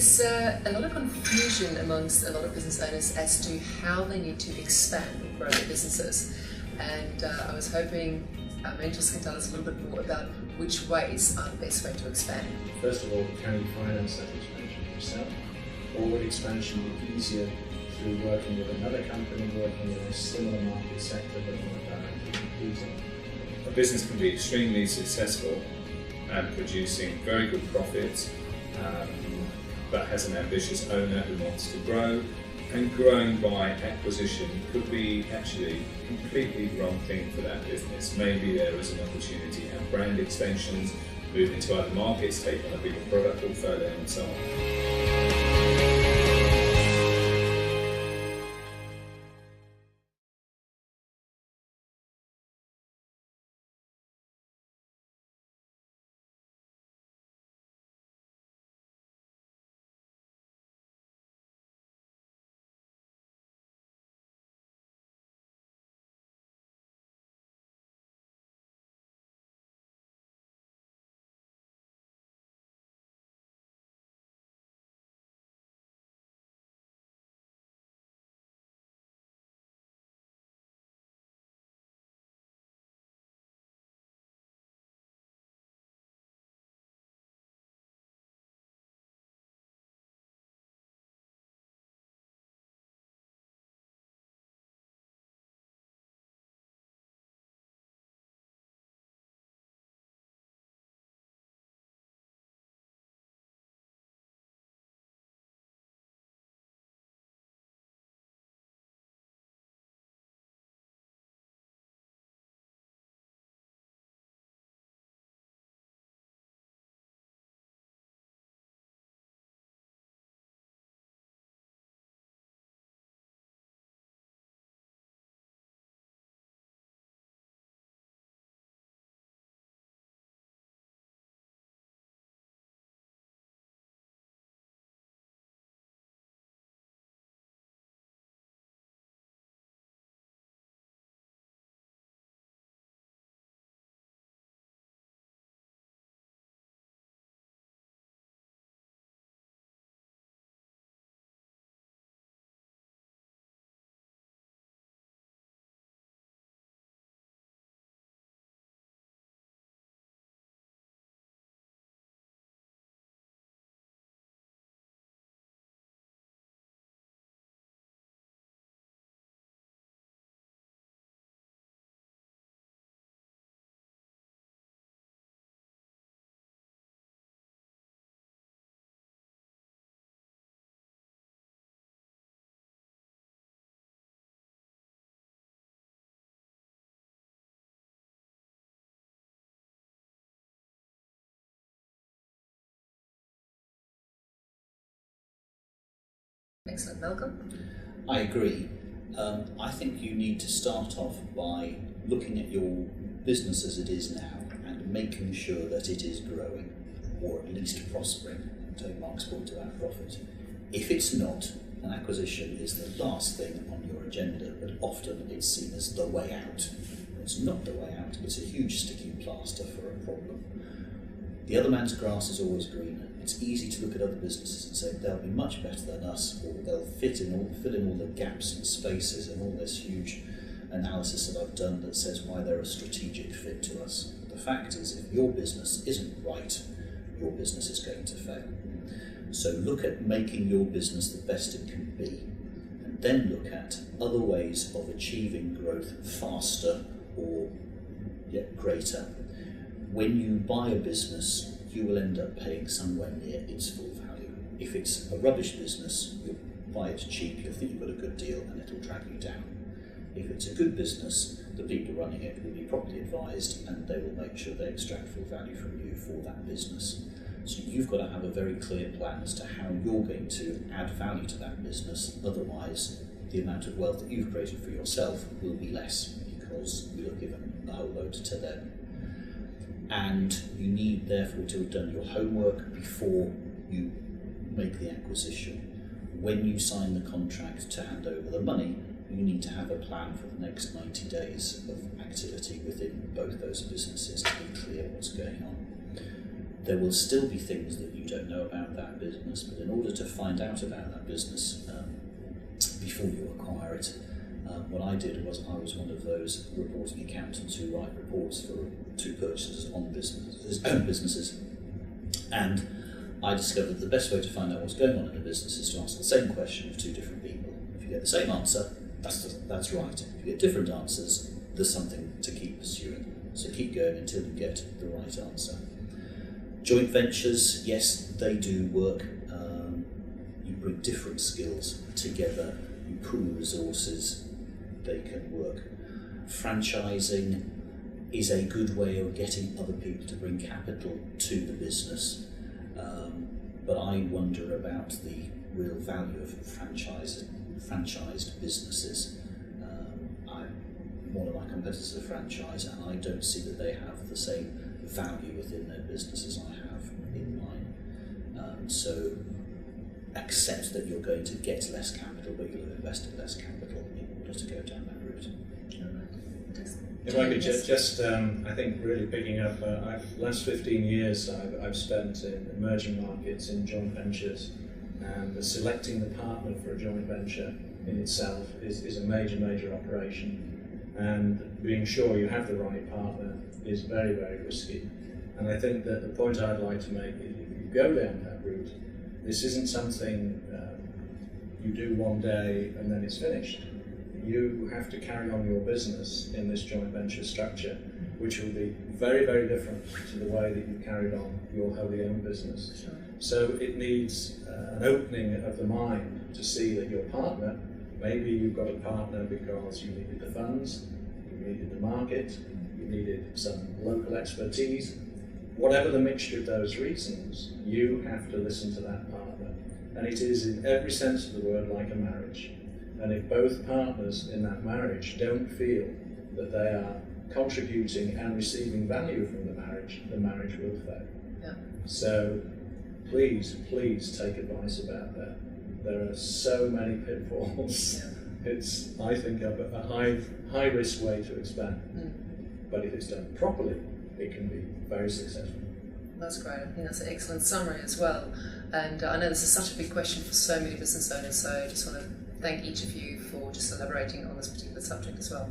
There's a lot of confusion amongst a lot of business owners as to how they need to expand or grow their businesses. And I was hoping our mentors can tell us a little bit more about which ways are the best way to expand. First of all, can you finance that expansion yourself? Or would expansion be easier through working with another company, working in a similar market sector but not directly competing? A business can be extremely successful and producing very good profits, but has an ambitious owner who wants to grow, and growing by acquisition could be actually a completely wrong thing for that business. Maybe there is an opportunity to have brand extensions, move into other markets, take on a bigger product portfolio and so on. Excellent. Malcolm? I agree. I think you need to start off by looking at your business as it is now and making sure that it is growing, or at least prospering, to Mark's point about profit. If it's not, an acquisition is the last thing on your agenda, but often it's seen as the way out. It's not the way out, it's a huge sticking plaster for a problem. The other man's grass is always greener. It's easy to look at other businesses and say they'll be much better than us, or they'll fill in all the gaps and spaces and all this huge analysis that I've done that says why they're a strategic fit to us. The fact is, if your business isn't right, your business is going to fail. So look at making your business the best it can be, and then look at other ways of achieving growth faster or yet greater. When you buy a business, you will end up paying somewhere near its full value. If it's a rubbish business, you'll buy it cheap, you'll think you've got a good deal, and it'll drag you down. If it's a good business, the people running it will be properly advised, and they will make sure they extract full value from you for that business. So you've got to have a very clear plan as to how you're going to add value to that business. Otherwise, the amount of wealth that you've created for yourself will be less, because you'll have given a whole load to them. And you need therefore to have done your homework before you make the acquisition. When you sign the contract to hand over the money, you need to have a plan for the next 90 days of activity within both those businesses to be clear what's going on. There will still be things that you don't know about that business, but in order to find out about that business before you acquire it, what I did was I was one of those reporting accountants who write reports to purchasers on businesses, and I discovered the best way to find out what's going on in a business is to ask the same question of two different people. If you get the same answer, that's right. If you get different answers, there's something to keep pursuing. So keep going until you get the right answer. Joint ventures, yes, they do work. You bring different skills together, you pool resources, they can work. Franchising is a good way of getting other people to bring capital to the business. But I wonder about the real value of franchised businesses. One of my competitors is a franchise, and I don't see that they have the same value within their business as I have in mine. So accept that you're going to get less capital, but you'll have invested less capital in order to go down that route. If I could just I think really picking up, the last 15 years I've spent in emerging markets, in joint ventures, and selecting the partner for a joint venture in itself is a major operation. And being sure you have the right partner is very risky. And I think that the point I'd like to make is if you go down that route, this isn't something you do one day and then it's finished. You have to carry on your business in this joint venture structure, which will be very different to the way that you carried on your wholly owned business. Sure. So it needs an opening of the mind to see that your partner, maybe you've got a partner because you needed the funds, you needed the market, you needed some local expertise. Whatever the mixture of those reasons, you have to listen to that partner. And it is in every sense of the word like a marriage. And if both partners in that marriage don't feel that they are contributing and receiving value from the marriage will fail. Yeah. So please take advice about that. There are so many pitfalls. Yeah. It's, I think, a high risk way to expand. But if it's done properly, it can be very successful. That's great. I think that's an excellent summary as well. And I know this is such a big question for so many business owners, so I just want to thank each of you for just elaborating on this particular subject as well.